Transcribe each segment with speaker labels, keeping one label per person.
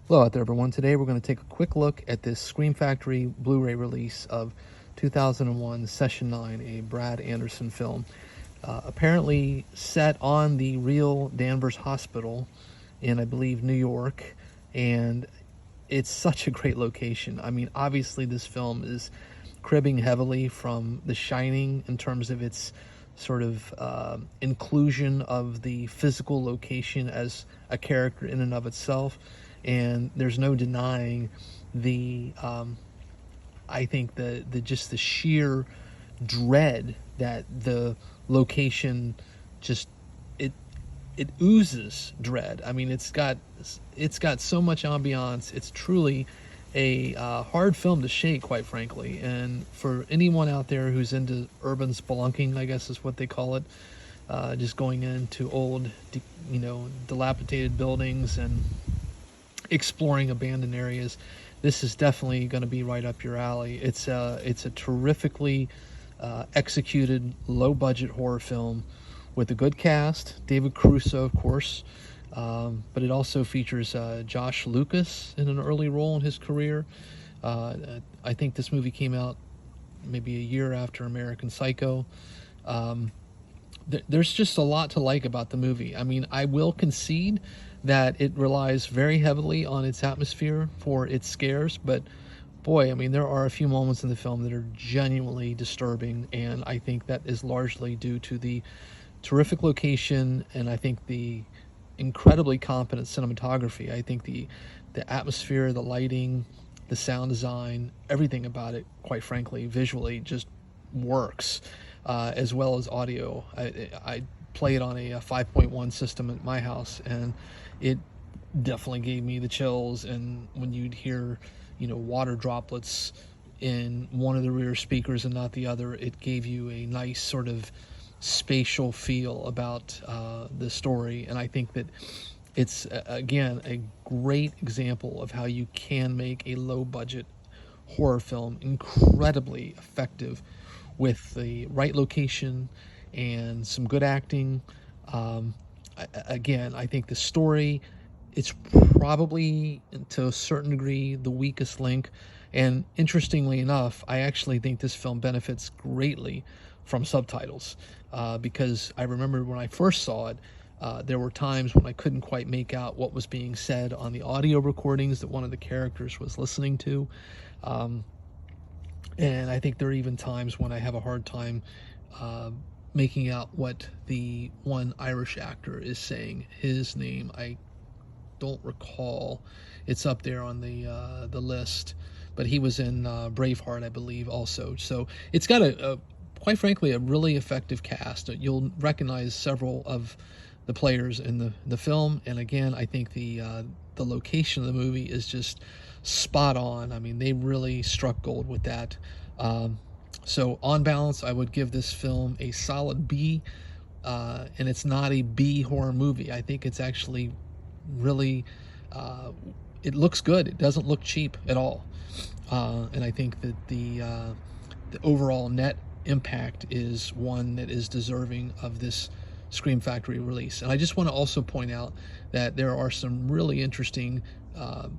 Speaker 1: Hello out there, everyone. Today we're going to take a quick look at this Scream Factory Blu-ray release of 2001 Session 9, a Brad Anderson film. Apparently set on the real Danvers Hospital in, I believe, New York. And it's such a great location. I mean, obviously this film is cribbing heavily from The Shining in terms of its sort of inclusion of the physical location as a character in and of itself. And there's no denying the I think the just the sheer dread that the location just it it oozes dread. I mean, it's got so much ambiance. It's truly a hard film to shake, quite frankly. And for anyone out there who's into urban spelunking, I guess is what they call it, just going into old, dilapidated buildings and exploring abandoned areas, this is definitely going to be right up your alley. It's a terrifically executed, low-budget horror film with a good cast. David Caruso, of course, but it also features Josh Lucas in an early role in his career. I think this movie came out maybe a year after American Psycho. There's just a lot to like about the movie. I mean, I will concede that it relies very heavily on its atmosphere for its scares, but boy, I mean, there are a few moments in the film that are genuinely disturbing, and I think that is largely due to the terrific location and I think the incredibly competent cinematography. I think the atmosphere, the lighting, the sound design, everything about it, quite frankly, visually just works, as well as audio. I play it on a 5.1 system at my house, and it definitely gave me the chills. And when you'd hear, water droplets in one of the rear speakers and not the other, it gave you a nice sort of spatial feel about the story. And I think that it's, again, a great example of how you can make a low-budget horror film incredibly effective with the right location and some good acting. Again, I think the story, it's probably, to a certain degree, the weakest link. And interestingly enough, I actually think this film benefits greatly from subtitles, because I remember when I first saw it, there were times when I couldn't quite make out what was being said on the audio recordings that one of the characters was listening to. And I think there are even times when I have a hard time making out what the one Irish actor is saying. His name, I don't recall. It's up there on the list, but he was in Braveheart, I believe, also. So it's got quite frankly, a really effective cast. You'll recognize several of the players in the film, and again, I think the location of the movie is just spot on. I mean, they really struck gold with that. So on balance, I would give this film a solid B, and it's not a B horror movie. I think it's actually really, it looks good. It doesn't look cheap at all. And I think that the overall net impact is one that is deserving of this Scream Factory release. And I just want to also point out that there are some really interesting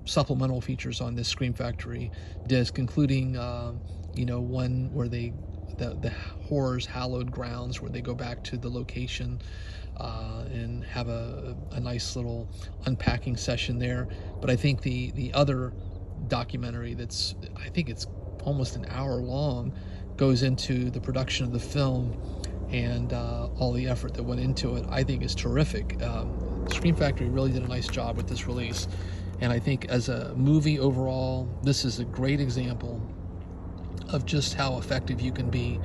Speaker 1: supplemental features on this Scream Factory disc, including one where the horror's hallowed grounds, where they go back to the location and have a nice little unpacking session there. But I think the other documentary that's, I think it's almost an hour long, goes into the production of the film and all the effort that went into it. I think is terrific. Scream Factory really did a nice job with this release, and I think as a movie overall, this is a great example of just how effective you can be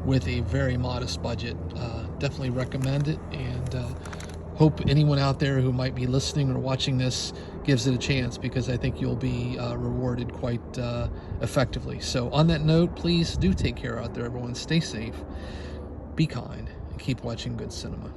Speaker 1: with a very modest budget. Definitely recommend it, and hope anyone out there who might be listening or watching this gives it a chance, because I think you'll be rewarded quite effectively. So on that note, please do take care out there, everyone. Stay safe, be kind, and keep watching good cinema.